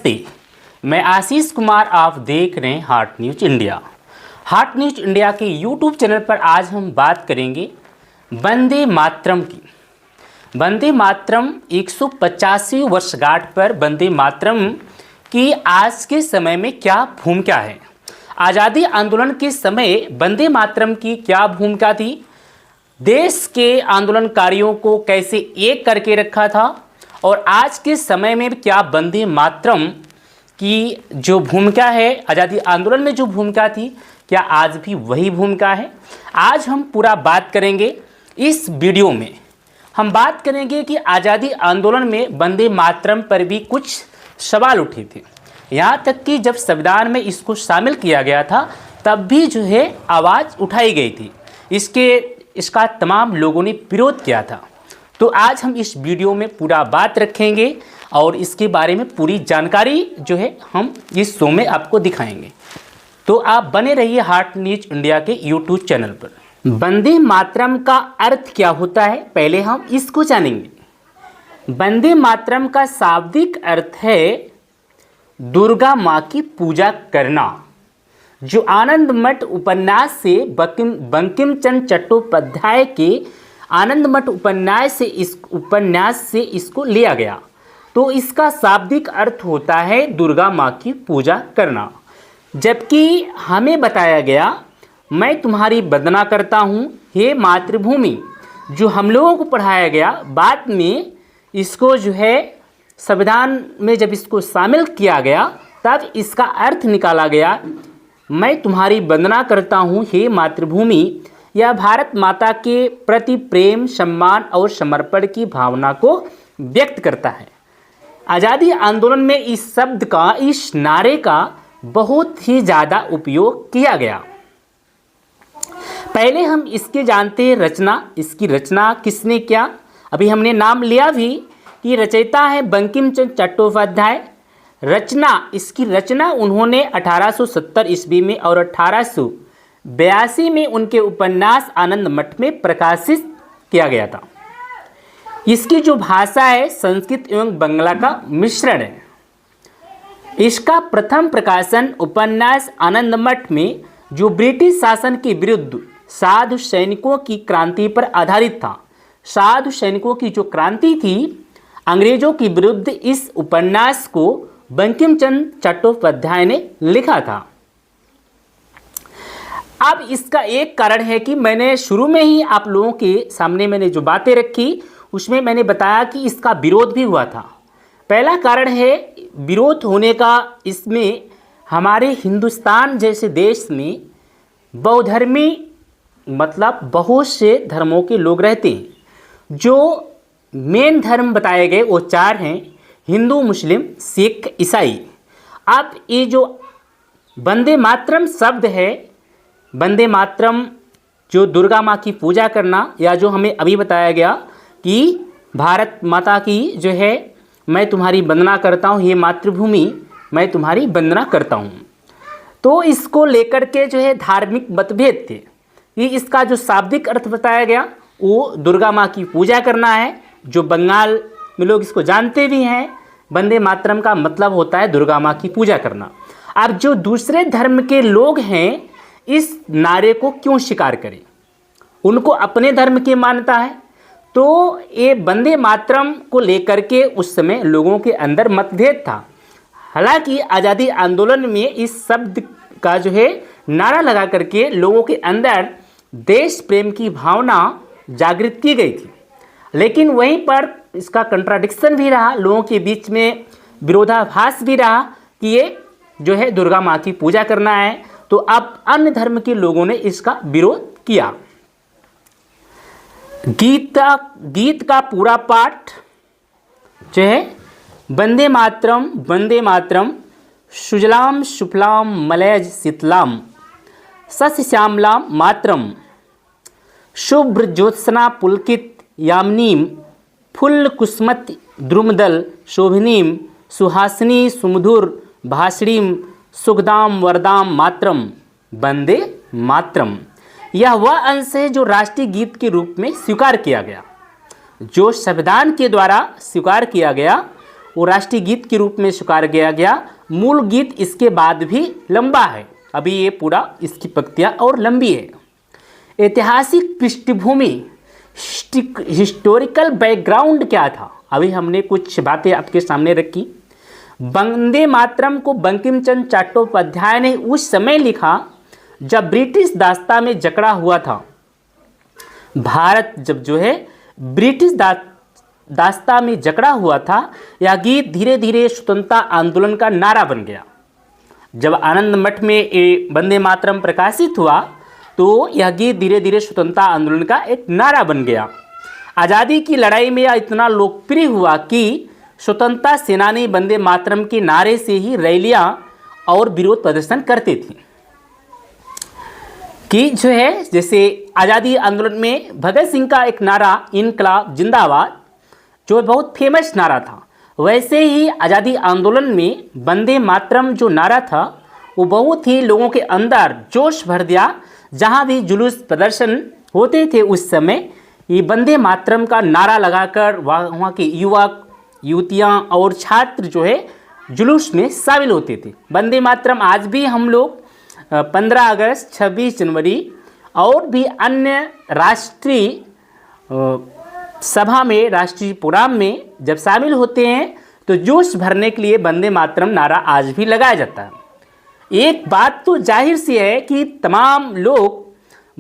नमस्ते, मैं आशीष कुमार, आप देख रहे हैं heart news India. Heart news India के यूट्यूब चैनल पर आज हम बात करेंगे वंदे मातरम की। वंदे मातरम 185वीं वर्षगांठ पर वंदे मातरम की आज के समय में क्या भूमिका है, आज़ादी आंदोलन के समय वंदे मातरम की क्या भूमिका थी, देश के आंदोलनकारियों को कैसे एक करके रखा था और आज के समय में क्या वंदे मातरम की जो भूमिका है, आज़ादी आंदोलन में जो भूमिका थी, क्या आज भी वही भूमिका है। आज हम पूरा बात करेंगे। इस वीडियो में हम बात करेंगे कि आज़ादी आंदोलन में वंदे मातरम पर भी कुछ सवाल उठे थे। यहाँ तक कि जब संविधान में इसको शामिल किया गया था तब भी जो है आवाज़ उठाई गई थी। इसका तमाम लोगों ने विरोध किया था। तो आज हम इस वीडियो में पूरा बात रखेंगे और इसके बारे में पूरी जानकारी जो है हम इस शो में आपको दिखाएंगे। तो आप बने रहिए हार्ट न्यूज इंडिया के यूट्यूब चैनल पर। वंदे मातरम का अर्थ क्या होता है, पहले हम इसको जानेंगे। वंदे मातरम का शाब्दिक अर्थ है दुर्गा माँ की पूजा करना, जो आनंद मठ उपन्यास से बंकिम चंद्र चट्टोपाध्याय के आनंद मठ उपन्यास से इसको लिया गया। तो इसका शाब्दिक अर्थ होता है दुर्गा माँ की पूजा करना। जबकि हमें बताया गया, मैं तुम्हारी वंदना करता हूँ हे मातृभूमि, जो हम लोगों को पढ़ाया गया। बाद में इसको जो है संविधान में जब इसको शामिल किया गया तब इसका अर्थ निकाला गया, मैं तुम्हारी वंदना करता हूँ हे मातृभूमि। यह भारत माता के प्रति प्रेम, सम्मान और समर्पण की भावना को व्यक्त करता है। आज़ादी आंदोलन में इस शब्द का, इस नारे का बहुत ही ज़्यादा उपयोग किया गया। पहले हम इसके जानते हैं रचना। इसकी रचना किसने किया, अभी हमने नाम लिया भी कि रचयिता है बंकिम चंद्र चट्टोपाध्याय। इसकी रचना उन्होंने 1870 ईस्वी में और 1882 में उनके उपन्यास आनंद मठ में प्रकाशित किया गया था। इसकी जो भाषा है संस्कृत एवं बांग्ला का मिश्रण है। इसका प्रथम प्रकाशन उपन्यास आनंद मठ में, जो ब्रिटिश शासन के विरुद्ध साधु सैनिकों की क्रांति पर आधारित था। साधु सैनिकों की जो क्रांति थी अंग्रेजों के विरुद्ध, इस उपन्यास को बंकिम चंद्र चट्टोपाध्याय ने लिखा था। अब इसका एक कारण है कि मैंने शुरू में ही आप लोगों के सामने मैंने जो बातें रखी उसमें मैंने बताया कि इसका विरोध भी हुआ था। पहला कारण है विरोध होने का, इसमें हमारे हिंदुस्तान जैसे देश में बहुधर्मी मतलब बहुत से धर्मों के लोग रहते हैं। जो मेन धर्म बताए गए वो 4 हैं, हिंदू, मुस्लिम, सिख, ईसाई। अब ये जो वंदे मातरम शब्द है, वंदे मातरम जो दुर्गा माँ की पूजा करना, या जो हमें अभी बताया गया कि भारत माता की जो है मैं तुम्हारी वंदना करता हूँ, ये मातृभूमि मैं तुम्हारी वंदना करता हूँ। तो इसको लेकर के जो है धार्मिक मतभेद थे कि इसका जो शाब्दिक अर्थ बताया गया वो दुर्गा माँ की पूजा करना है, जो बंगाल में लोग इसको जानते भी हैं। वंदे मातरम का मतलब होता है दुर्गा माँ की पूजा करना। अब जो दूसरे धर्म के लोग हैं इस नारे को क्यों स्वीकार करें, उनको अपने धर्म की मान्यता है। तो ये वंदे मातरम को लेकर के उस समय लोगों के अंदर मतभेद था। हालांकि आज़ादी आंदोलन में इस शब्द का जो है नारा लगा करके लोगों के अंदर देश प्रेम की भावना जागृत की गई थी, लेकिन वहीं पर इसका कंट्राडिक्शन भी रहा, लोगों के बीच में विरोधाभास भी रहा कि ये जो है दुर्गा माँ की पूजा करना है। तो अब अन्य धर्म के लोगों ने इसका विरोध किया। गीत का पूरा पाठ जो है वंदे मातरम सुजलाम सुफलाम मलयज शीतलाम सस्य श्यामलाम मातरम शुभ्र ज्योत्सना पुलकित यामिनीम फुल्ल कुसुमत द्रुमदल शोभिनीम सुहासिनी सुमधुर भाषणीम सुखदाम वरदाम मातरम वंदे मातरम। यह वह अंश है जो राष्ट्रीय गीत के रूप में स्वीकार किया गया, जो संविधान के द्वारा स्वीकार किया गया वो राष्ट्रीय गीत के रूप में स्वीकार किया गया। मूल गीत इसके बाद भी लंबा है, अभी ये पूरा इसकी पंक्तियाँ और लंबी है। ऐतिहासिक पृष्ठभूमि, हिस्टोरिकल बैकग्राउंड क्या था, अभी हमने कुछ बातें आपके सामने रखी। वंदे मातरम को बंकिम चंद्र चट्टोपाध्याय ने उस समय लिखा जब ब्रिटिश दास्ता में जकड़ा हुआ था। भारत जब जो है ब्रिटिश दास्ता में जकड़ा हुआ था, यह गीत धीरे धीरे स्वतंत्रता आंदोलन का नारा बन गया। जब आनंद मठ में ये वंदे मातरम प्रकाशित हुआ तो यह गीत धीरे धीरे स्वतंत्रता आंदोलन का एक नारा बन गया। आज़ादी की लड़ाई में यह इतना लोकप्रिय हुआ कि स्वतंत्रता सेनानी वंदे मातरम के नारे से ही रैलियां और विरोध प्रदर्शन करते थे। कि जो है जैसे आज़ादी आंदोलन में भगत सिंह का एक नारा इनकलाब जिंदाबाद जो बहुत फेमस नारा था, वैसे ही आज़ादी आंदोलन में वंदे मातरम जो नारा था वो बहुत ही लोगों के अंदर जोश भर दिया। जहाँ भी जुलूस प्रदर्शन होते थे उस समय ये वंदे मातरम का नारा लगाकर वहाँ के युवक युवतियाँ और छात्र जो है जुलूस में शामिल होते थे। वंदे मातरम आज भी हम लोग 15 अगस्त, 26 जनवरी और भी अन्य राष्ट्रीय सभा में, राष्ट्रीय प्रोग्राम में जब शामिल होते हैं तो जोश भरने के लिए वंदे मातरम नारा आज भी लगाया जाता है। एक बात तो जाहिर सी है कि तमाम लोग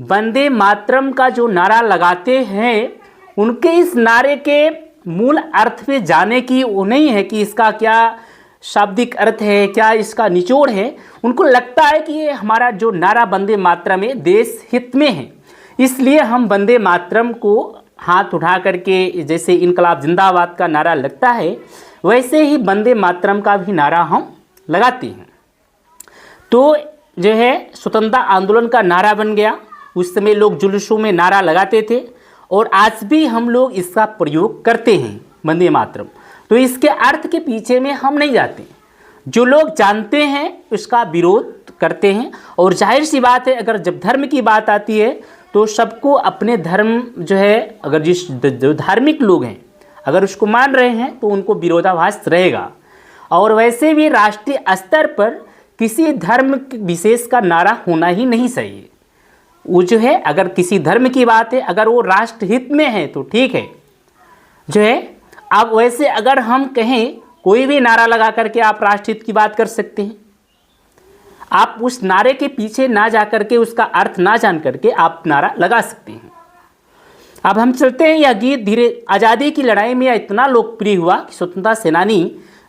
वंदे मातरम का जो नारा लगाते हैं उनके इस नारे के मूल अर्थ पे जाने की वो नहीं है कि इसका क्या शाब्दिक अर्थ है, क्या इसका निचोड़ है। उनको लगता है कि ये हमारा जो नारा वंदे मातरम है देश हित में है, इसलिए हम वंदे मातरम को हाथ उठा करके जैसे इनकलाब जिंदाबाद का नारा लगता है वैसे ही वंदे मातरम का भी नारा हम लगाते हैं। तो जो है स्वतंत्रता आंदोलन का नारा बन गया। उस समय लोग जुलूसों में नारा लगाते थे और आज भी हम लोग इसका प्रयोग करते हैं वंदे मातरम। तो इसके अर्थ के पीछे में हम नहीं जाते, जो लोग जानते हैं उसका विरोध करते हैं। और जाहिर सी बात है अगर जब धर्म की बात आती है तो सबको अपने धर्म जो है, अगर जो धार्मिक लोग हैं अगर उसको मान रहे हैं तो उनको विरोधाभास रहेगा। और वैसे भी राष्ट्रीय स्तर पर किसी धर्म विशेष का नारा होना ही नहीं चाहिए। वो जो है अगर किसी धर्म की बात है, अगर वो राष्ट्र हित में है तो ठीक है जो है। अब वैसे अगर हम कहें कोई भी नारा लगा करके आप राष्ट्रहित की बात कर सकते हैं। आप उस नारे के पीछे ना जा करके उसका अर्थ ना जान करके आप नारा लगा सकते हैं। अब हम चलते हैं, यह गीत धीरे आज़ादी की लड़ाई में इतना लोकप्रिय हुआ कि स्वतंत्रता सेनानी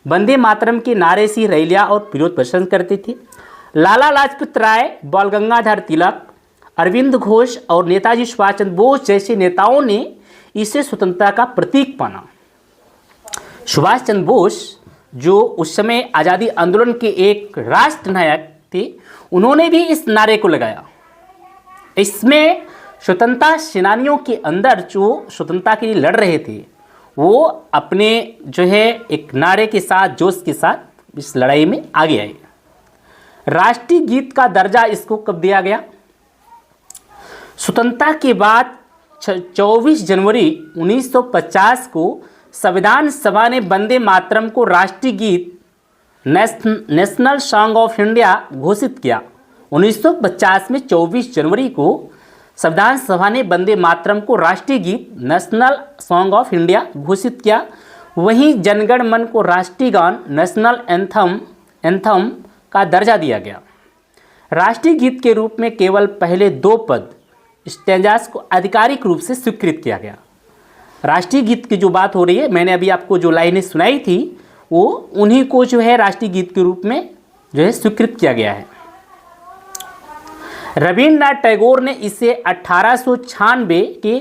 वंदे मातरम के नारे से रैलियां और विरोध प्रदर्शन करते थे। लाला लाजपत राय, बाल गंगाधर तिलक, अरविंद घोष और नेताजी सुभाष चंद्र बोस जैसे नेताओं ने इसे स्वतंत्रता का प्रतीक माना। सुभाष चंद्र बोस जो उस समय आज़ादी आंदोलन के एक राष्ट्र नायक थे, उन्होंने भी इस नारे को लगाया। इसमें स्वतंत्रता सेनानियों के अंदर जो स्वतंत्रता के लिए लड़ रहे थे वो अपने जो है एक नारे के साथ, जोश के साथ इस लड़ाई में आगे आए। राष्ट्रीय गीत का दर्जा इसको कब दिया गया? स्वतंत्रता के बाद 24 जनवरी 1950 को संविधान सभा ने वंदे मातरम को राष्ट्रीय गीत नेशनल सॉन्ग ऑफ इंडिया घोषित किया। 1950 में 24 जनवरी को संविधान सभा ने वंदे मातरम को राष्ट्रीय गीत नेशनल सॉन्ग ऑफ इंडिया घोषित किया। वहीं जनगण मन को राष्ट्रीय गान नेशनल एंथम का दर्जा दिया गया। राष्ट्रीय गीत के रूप में केवल पहले 2 पद स्टैंजास को आधिकारिक रूप से स्वीकृत किया गया। राष्ट्रीय गीत की जो बात हो रही है, मैंने अभी आपको जो लाइनें सुनाई थी वो उन्हीं को जो है राष्ट्रीय गीत के रूप में जो है स्वीकृत किया गया है। रविन्द्रनाथ टैगोर ने इसे 1896 के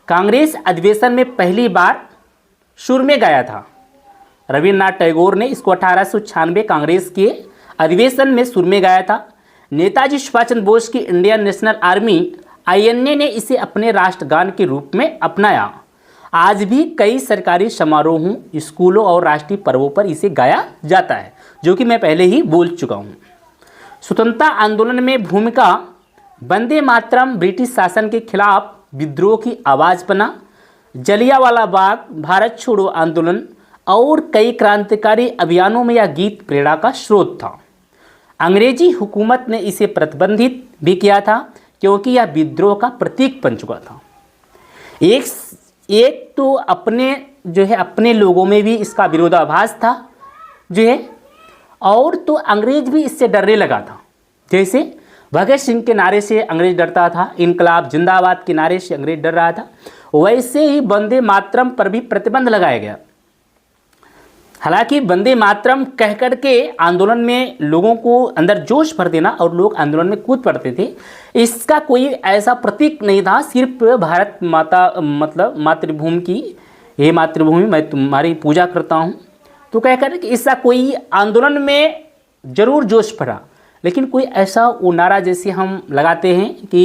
कांग्रेस अधिवेशन में पहली बार सुर में गाया था। रविन्द्रनाथ टैगोर ने इसको 1896 कांग्रेस के अधिवेशन में सुर में गाया था। नेताजी सुभाष चंद्र बोस की इंडियन नेशनल आर्मी INA ने इसे अपने राष्ट्रगान के रूप में अपनाया। आज भी कई सरकारी समारोहों, स्कूलों और राष्ट्रीय पर्वों पर इसे गाया जाता है, जो कि मैं पहले ही बोल चुका हूँ। स्वतंत्रता आंदोलन में भूमिका, वंदे मातरम ब्रिटिश शासन के खिलाफ विद्रोह की आवाज़ बना। जलियांवाला बाग, भारत छोड़ो आंदोलन और कई क्रांतिकारी अभियानों में यह गीत प्रेरणा का स्रोत था। अंग्रेजी हुकूमत ने इसे प्रतिबंधित भी किया था क्योंकि यह विद्रोह का प्रतीक बन चुका था। एक तो अपने लोगों में भी इसका विरोधाभास था और तो अंग्रेज भी इससे डरने लगा था। जैसे भगत सिंह के नारे से अंग्रेज डरता था, इनकलाब जिंदाबाद के नारे से अंग्रेज डर रहा था, वैसे ही वंदे मातरम पर भी प्रतिबंध लगाया गया। हालांकि वंदे मातरम कह कर के आंदोलन में लोगों को अंदर जोश भर देना और लोग आंदोलन में कूद पड़ते थे, इसका कोई ऐसा प्रतीक नहीं था। सिर्फ भारत माता मतलब मातृभूमि की, हे मातृभूमि मैं तुम्हारी पूजा करता हूँ, तो कह कर इसका कोई आंदोलन में जरूर जोश भरा, लेकिन कोई ऐसा वो नारा जैसे हम लगाते हैं कि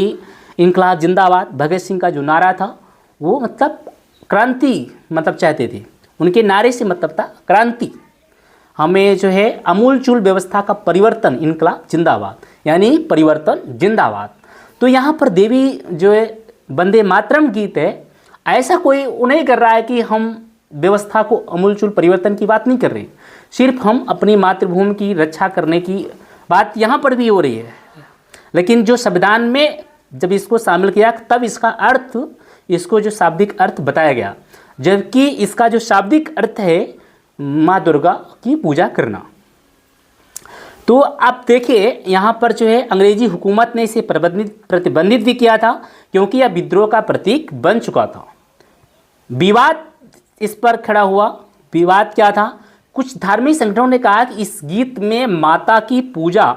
इनकलाब जिंदाबाद, भगत सिंह का जो नारा था वो मतलब क्रांति मतलब चाहते थे, उनके नारे से मतलब था क्रांति, हमें अमूलचूल व्यवस्था का परिवर्तन, इनकलाब जिंदाबाद यानी परिवर्तन जिंदाबाद। तो यहाँ पर देवी वंदे मातरम गीत है, ऐसा कोई नहीं कर रहा है कि हम व्यवस्था को अमूलचूल परिवर्तन की बात नहीं कर रहे, सिर्फ हम अपनी मातृभूमि की रक्षा करने की बात यहाँ पर भी हो रही है। लेकिन जो संविधान में जब इसको शामिल किया तब इसका अर्थ, इसको जो शाब्दिक अर्थ बताया गया, जबकि इसका जो शाब्दिक अर्थ है माँ दुर्गा की पूजा करना। तो आप देखिए यहाँ पर अंग्रेजी हुकूमत ने इसे प्रतिबंधित भी किया था क्योंकि यह विद्रोह का प्रतीक बन चुका था। विवाद इस पर खड़ा हुआ। विवाद क्या था? कुछ धार्मिक संगठनों ने कहा कि इस गीत में माता की पूजा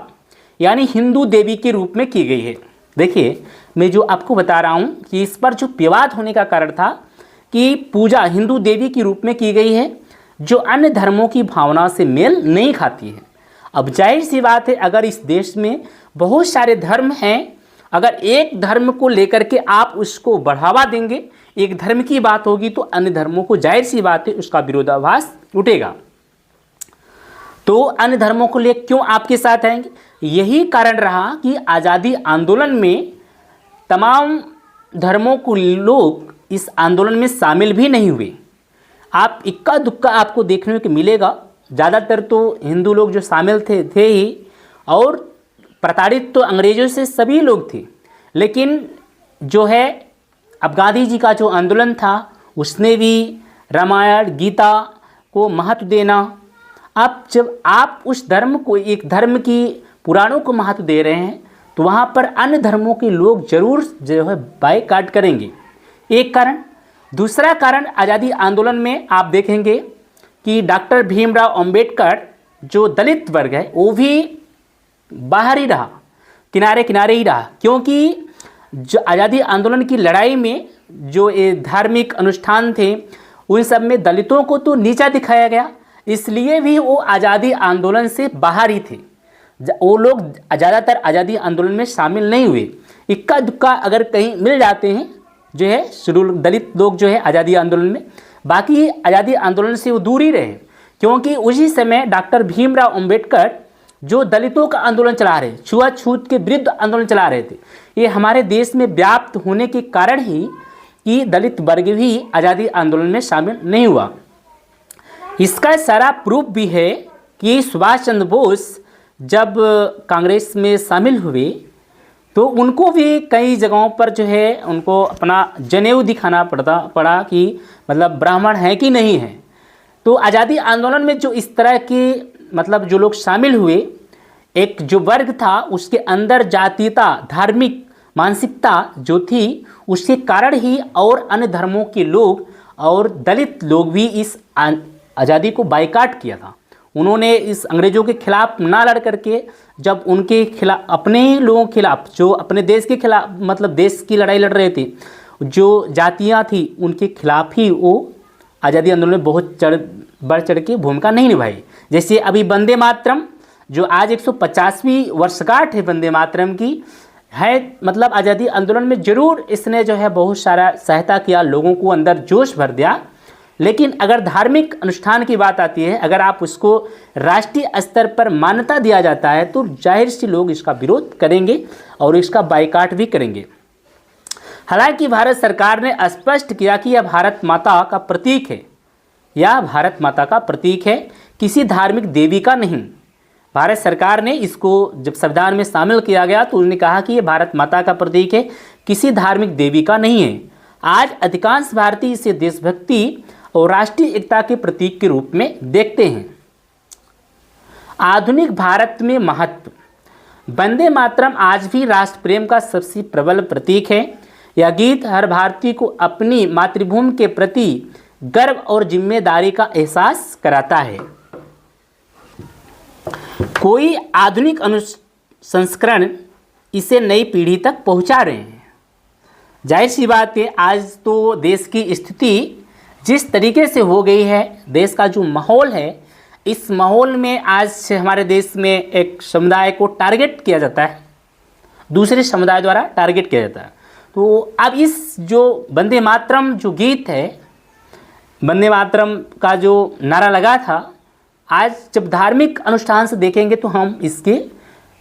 यानी हिंदू देवी के रूप में की गई है। देखिए मैं जो आपको बता रहा हूँ कि इस पर जो विवाद होने का कारण था कि पूजा हिंदू देवी के रूप में की गई है जो अन्य धर्मों की भावना से मेल नहीं खाती है। अब जाहिर सी बात है, अगर इस देश में बहुत सारे धर्म हैं, अगर एक धर्म को लेकर के आप उसको बढ़ावा देंगे, एक धर्म की बात होगी तो अन्य धर्मों को जाहिर सी बात है उसका विरोधाभास उठेगा। तो अन्य धर्मों को लेकर क्यों आपके साथ आएंगे? यही कारण रहा कि आज़ादी आंदोलन में तमाम धर्मों को लोग इस आंदोलन में शामिल भी नहीं हुए। आप इक्का दुक्का आपको देखने को मिलेगा, ज़्यादातर तो हिंदू लोग जो शामिल थे ही, और प्रताड़ित तो अंग्रेज़ों से सभी लोग थे। लेकिन अब गांधी जी का जो आंदोलन था उसने भी रामायण गीता को महत्व देना। अब जब आप उस धर्म को, एक धर्म की पुराणों को महत्व दे रहे हैं तो वहाँ पर अन्य धर्मों के लोग जरूर बायकॉट करेंगे, एक कारण। दूसरा कारण, आज़ादी आंदोलन में आप देखेंगे कि डॉक्टर भीमराव अंबेडकर जो दलित वर्ग है वो भी बाहर ही रहा, किनारे किनारे ही रहा, क्योंकि जो आज़ादी आंदोलन की लड़ाई में जो ये धार्मिक अनुष्ठान थे उन सब में दलितों को तो नीचा दिखाया गया, इसलिए भी वो आज़ादी आंदोलन से बाहर ही थे। वो लोग ज़्यादातर आज़ादी आंदोलन में शामिल नहीं हुए। इक्का दुक्का अगर कहीं मिल जाते हैं शेड्यूल दलित लोग आज़ादी आंदोलन में, बाकी आज़ादी आंदोलन से वो दूर ही रहे, क्योंकि उसी समय डॉक्टर भीमराव अंबेडकर जो दलितों का आंदोलन चला रहे, छुआछूत के विरुद्ध आंदोलन चला रहे थे, ये हमारे देश में व्याप्त होने के कारण ही कि दलित वर्ग भी आज़ादी आंदोलन में शामिल नहीं हुआ। इसका सारा प्रूफ भी है कि सुभाष चंद्र बोस जब कांग्रेस में शामिल हुए तो उनको भी कई जगहों पर उनको अपना जनेऊ दिखाना पड़ा कि मतलब ब्राह्मण है कि नहीं है। तो आज़ादी आंदोलन में जो इस तरह के जो लोग शामिल हुए, एक जो वर्ग था उसके अंदर जातीयता, धार्मिक मानसिकता जो थी, उसके कारण ही और अन्य धर्मों के लोग और दलित लोग भी इस आज़ादी को बायकॉट किया था। उन्होंने इस अंग्रेज़ों के खिलाफ ना लड़ करके, जब उनके खिलाफ अपने ही लोगों के खिलाफ, जो अपने देश के खिलाफ देश की लड़ाई लड़ रहे थे, जो जातियाँ थी उनके खिलाफ ही वो आज़ादी आंदोलन में बहुत बढ़ चढ़ के भूमिका नहीं निभाई। जैसे अभी वंदे मातरम जो आज 150वीं वर्षगांठ है वंदे मातरम की है, आज़ादी आंदोलन में ज़रूर इसने बहुत सारा सहायता किया, लोगों को अंदर जोश भर दिया। लेकिन अगर धार्मिक अनुष्ठान की बात आती है, अगर आप उसको राष्ट्रीय स्तर पर मान्यता दिया जाता है तो जाहिर सी लोग इसका विरोध करेंगे और इसका बायकॉट भी करेंगे। हालांकि भारत सरकार ने स्पष्ट किया कि यह भारत माता का प्रतीक है, यह भारत माता का प्रतीक है, किसी धार्मिक देवी का नहीं। भारत सरकार ने इसको जब संविधान में शामिल किया गया तो उन्होंने कहा कि ये भारत माता का प्रतीक है, किसी धार्मिक देवी का नहीं है। आज अधिकांश भारतीय इसे देशभक्ति और राष्ट्रीय एकता के प्रतीक के रूप में देखते हैं। आधुनिक भारत में महत्व। वंदे मातरम आज भी राष्ट्र प्रेम का सबसे प्रबल प्रतीक है। यह गीत हर भारतीय को अपनी मातृभूमि के प्रति गर्व और जिम्मेदारी का एहसास कराता है। कोई आधुनिक संस्करण इसे नई पीढ़ी तक पहुंचा रहे हैं। जाहिर सी बात है, आज तो देश की स्थिति जिस तरीके से हो गई है, देश का जो माहौल है, इस माहौल में आज हमारे देश में एक समुदाय को टारगेट किया जाता है, दूसरे समुदाय द्वारा टारगेट किया जाता है। तो अब इस जो वंदे मातरम जो गीत है, वंदे मातरम का जो नारा लगा था, आज जब धार्मिक अनुष्ठान से देखेंगे तो हम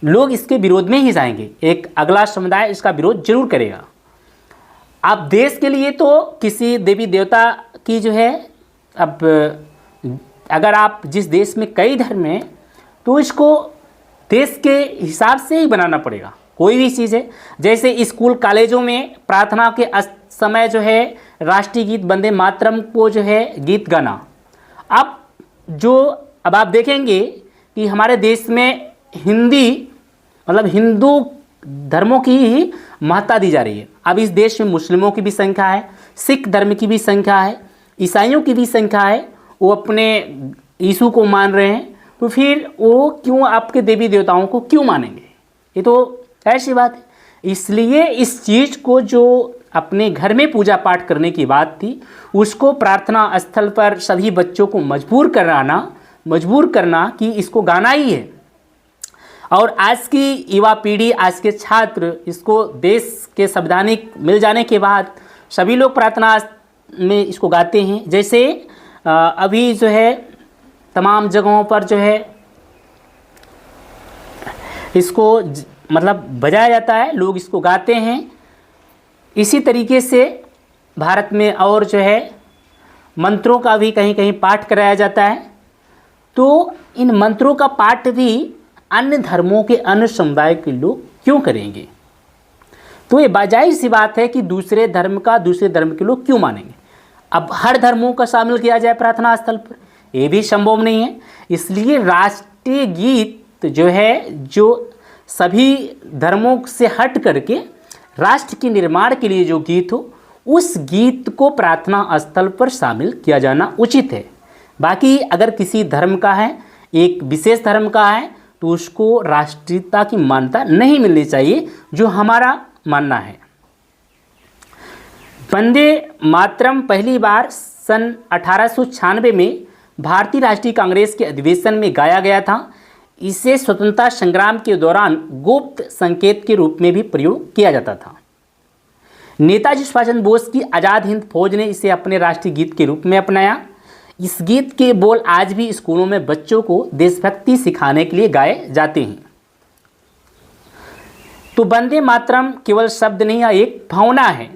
लोग इसके विरोध में ही जाएंगे। एक अगला समुदाय इसका विरोध जरूर करेगा। अब देश के लिए तो किसी देवी देवता की जो है, अब अगर आप जिस देश में कई धर्म हैं तो इसको देश के हिसाब से ही बनाना पड़ेगा। कोई भी चीज़ है, जैसे स्कूल कॉलेजों में प्रार्थना के समय जो है राष्ट्रीय गीत वंदे मातरम को जो है गीत गाना। अब आप देखेंगे कि हमारे देश में हिंदी मतलब हिंदू धर्मों की ही महत्ता दी जा रही है। अब इस देश में मुस्लिमों की भी संख्या है, सिख धर्म की भी संख्या है, ईसाइयों की भी संख्या है। वो अपने यीशु को मान रहे हैं, तो फिर वो क्यों आपके देवी देवताओं को क्यों मानेंगे? ये तो ऐसी बात है। इसलिए इस चीज़ को जो अपने घर में पूजा पाठ करने की बात थी, उसको प्रार्थना स्थल पर सभी बच्चों को मजबूर करना कि इसको गाना ही है। और आज की युवा पीढ़ी, आज के छात्र इसको देश के संवैधानिक मिल जाने के बाद सभी लोग प्रार्थना में इसको गाते हैं। जैसे अभी जो है तमाम जगहों पर जो है इसको मतलब बजाया जाता है, लोग इसको गाते हैं। इसी तरीके से भारत में और जो है मंत्रों का भी कहीं कहीं पाठ कराया जाता है। तो इन मंत्रों का पाठ भी अन्य धर्मों के अन्य समुदाय के लोग क्यों करेंगे? तो ये जाहिर सी बात है कि दूसरे धर्म के लोग क्यों मानेंगे? अब हर धर्मों का शामिल किया जाए प्रार्थना स्थल पर, ये भी संभव नहीं है। इसलिए राष्ट्रीय गीत जो है, जो सभी धर्मों से हट करके राष्ट्र के निर्माण के लिए जो गीत हो, उस गीत को प्रार्थना स्थल पर शामिल किया जाना उचित है। बाकी अगर किसी धर्म का है, एक विशेष धर्म का है, तो उसको राष्ट्रीयता की मान्यता नहीं मिलनी चाहिए, जो हमारा मानना है। वंदे मातरम पहली बार सन 1896 में भारतीय राष्ट्रीय कांग्रेस के अधिवेशन में गाया गया था। इसे स्वतंत्रता संग्राम के दौरान गुप्त संकेत के रूप में भी प्रयोग किया जाता था। नेताजी सुभाष चंद्र बोस की आज़ाद हिंद फौज ने इसे अपने राष्ट्रीय गीत के रूप में अपनाया। इस गीत के बोल आज भी स्कूलों में बच्चों को देशभक्ति सिखाने के लिए गाए जाते हैं। तो वंदे मातरम केवल शब्द नहीं, यह एक भावना है।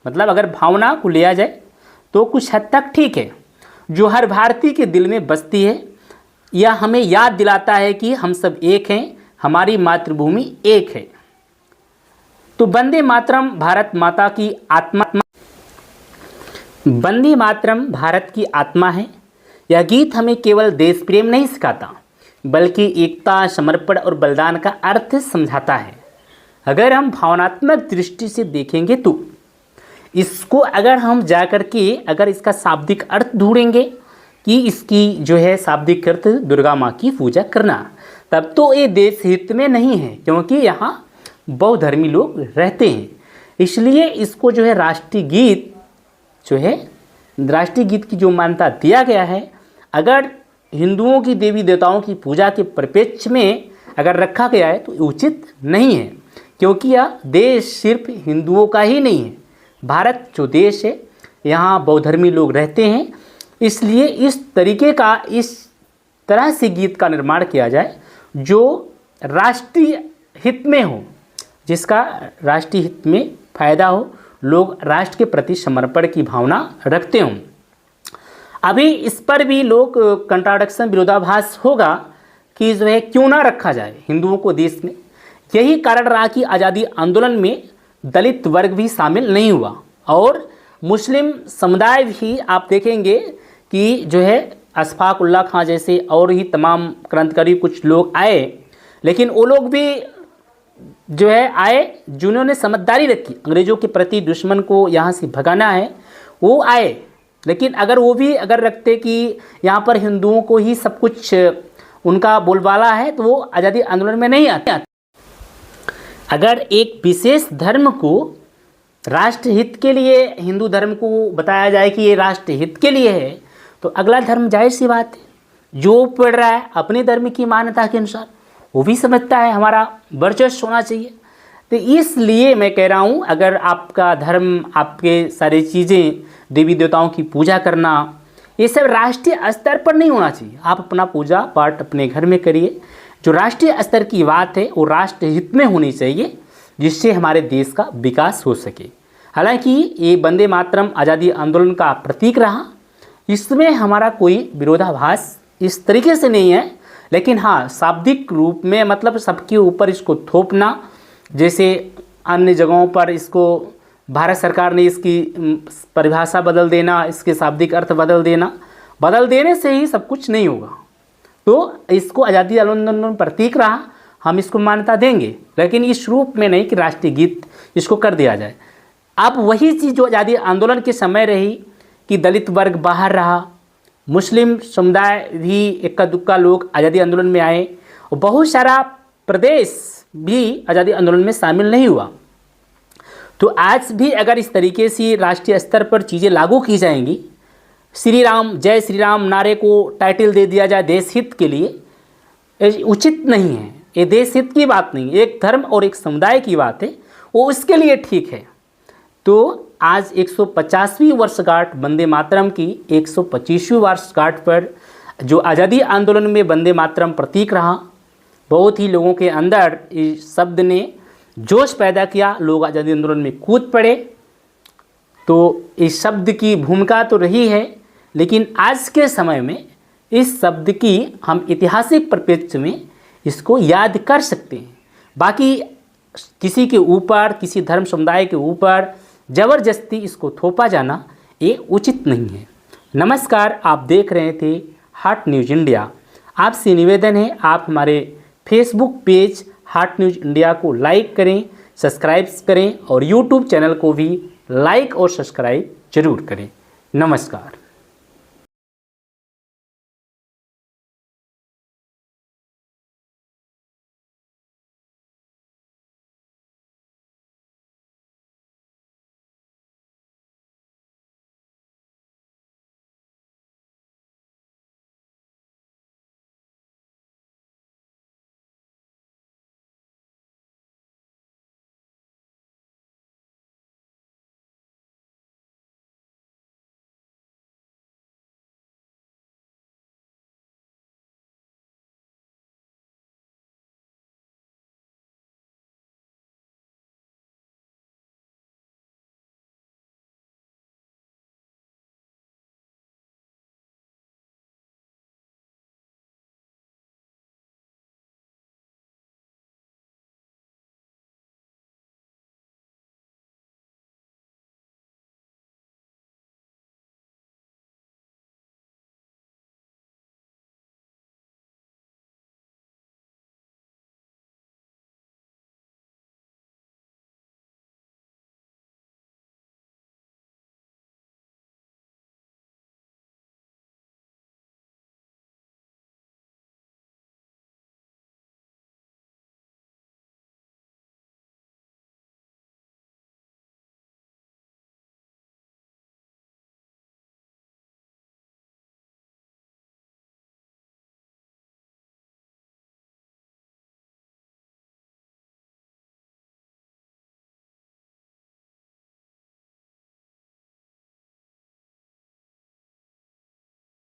मतलब अगर भावना को लिया जाए तो कुछ हद तक ठीक है, जो हर भारतीय के दिल में बसती है। यह हमें याद दिलाता है कि हम सब एक हैं, हमारी मातृभूमि एक है। तो वंदे मातरम भारत माता की आत्मा, वंदे मातरम भारत की आत्मा है। यह गीत हमें केवल देश प्रेम नहीं सिखाता, बल्कि एकता, समर्पण और बलिदान का अर्थ समझाता है। अगर हम भावनात्मक दृष्टि से देखेंगे तो इसको अगर हम जाकर के अगर इसका शाब्दिक अर्थ ढूंढेंगे कि इसकी जो है शाब्दिक अर्थ दुर्गा माँ की पूजा करना, तब तो ये देश हित में नहीं है, क्योंकि यहाँ बहु धर्मी लोग रहते हैं। इसलिए इसको जो है राष्ट्रीय गीत की जो मान्यता दिया गया है, अगर हिंदुओं की देवी देवताओं की पूजा के परिप्रेक्ष्य में अगर रखा गया है तो उचित नहीं है, क्योंकि यह देश सिर्फ हिंदुओं का ही नहीं है। भारत जो देश है, यहाँ बहुधर्मी लोग रहते हैं। इसलिए इस तरह से गीत का निर्माण किया जाए जो राष्ट्रीय हित में हो, जिसका राष्ट्रीय हित में फायदा हो, लोग राष्ट्र के प्रति समर्पण की भावना रखते हों। अभी इस पर भी लोग कंट्राडिक्शन, विरोधाभास होगा कि जो है क्यों ना रखा जाए हिंदुओं को देश में। यही कारण रहा कि आज़ादी आंदोलन में दलित वर्ग भी शामिल नहीं हुआ और मुस्लिम समुदाय भी, आप देखेंगे कि जो है अशफाक उल्लाह खां जैसे और ही तमाम क्रांतिकारी कुछ लोग आए, लेकिन वो लोग भी जो है आए जिन्होंने समझदारी रखी, अंग्रेज़ों के प्रति दुश्मन को यहाँ से भगाना है, वो आए। लेकिन अगर वो भी अगर रखते कि यहाँ पर हिंदुओं को ही सब कुछ उनका बोलबाला है, तो वो आज़ादी आंदोलन में नहीं आते। अगर एक विशेष धर्म को राष्ट्रहित के लिए, हिंदू धर्म को बताया जाए कि ये राष्ट्रहित के लिए है, तो अगला धर्म जाहिर सी बात है जो पढ़ रहा है अपने धर्म की मान्यता के अनुसार वो भी समझता है हमारा वर्चस्व होना चाहिए। तो इसलिए मैं कह रहा हूँ, अगर आपका धर्म, आपके सारी चीज़ें, देवी देवताओं की पूजा करना, ये सब राष्ट्रीय स्तर पर नहीं होना चाहिए। आप अपना पूजा पाठ अपने घर में करिए। जो राष्ट्रीय स्तर की बात है वो राष्ट्र हित में होनी चाहिए, जिससे हमारे देश का विकास हो सके। हालांकि ये वंदे मातरम आज़ादी आंदोलन का प्रतीक रहा, इसमें हमारा कोई विरोधाभास इस तरीके से नहीं है, लेकिन हाँ शाब्दिक रूप में, मतलब सबके ऊपर इसको थोपना, जैसे अन्य जगहों पर इसको भारत सरकार ने इसकी परिभाषा बदल देना, इसके शाब्दिक अर्थ बदल देने से ही सब कुछ नहीं होगा। तो इसको आज़ादी आंदोलन प्रतीक रहा, हम इसको मान्यता देंगे, लेकिन इस रूप में नहीं कि राष्ट्रीय गीत इसको कर दिया जाए। अब वही चीज़ जो आज़ादी आंदोलन के समय रही कि दलित वर्ग बाहर रहा, मुस्लिम समुदाय भी इक्का दुक्का लोग आज़ादी आंदोलन में आए और बहुत सारा प्रदेश भी आज़ादी आंदोलन में शामिल नहीं हुआ। तो आज भी अगर इस तरीके से राष्ट्रीय स्तर पर चीज़ें लागू की जाएंगी, श्री राम, जय श्री राम नारे को टाइटल दे दिया जाए देश हित के लिए, उचित नहीं है। ये देश हित की बात नहीं, एक धर्म और एक समुदाय की बात है, वो उसके लिए ठीक है। तो आज 150वीं वर्षगांठ वंदे मातरम की 125वीं वर्षगांठ पर जो आज़ादी आंदोलन में वंदे मातरम प्रतीक रहा, बहुत ही लोगों के अंदर इस शब्द ने जोश पैदा किया, लोग आज़ादी आंदोलन में कूद पड़े। तो इस शब्द की भूमिका तो रही है, लेकिन आज के समय में इस शब्द की हम ऐतिहासिक परिप्रेक्ष्य में इसको याद कर सकते हैं। बाकी किसी के ऊपर, किसी धर्म समुदाय के ऊपर ज़बरदस्ती इसको थोपा जाना ये उचित नहीं है। नमस्कार, आप देख रहे थे हाट न्यूज़ इंडिया। आपसे निवेदन है आप हमारे फेसबुक पेज हाट न्यूज़ इंडिया को लाइक करें, सब्सक्राइब करें और यूट्यूब चैनल को भी लाइक और सब्सक्राइब जरूर करें। नमस्कार।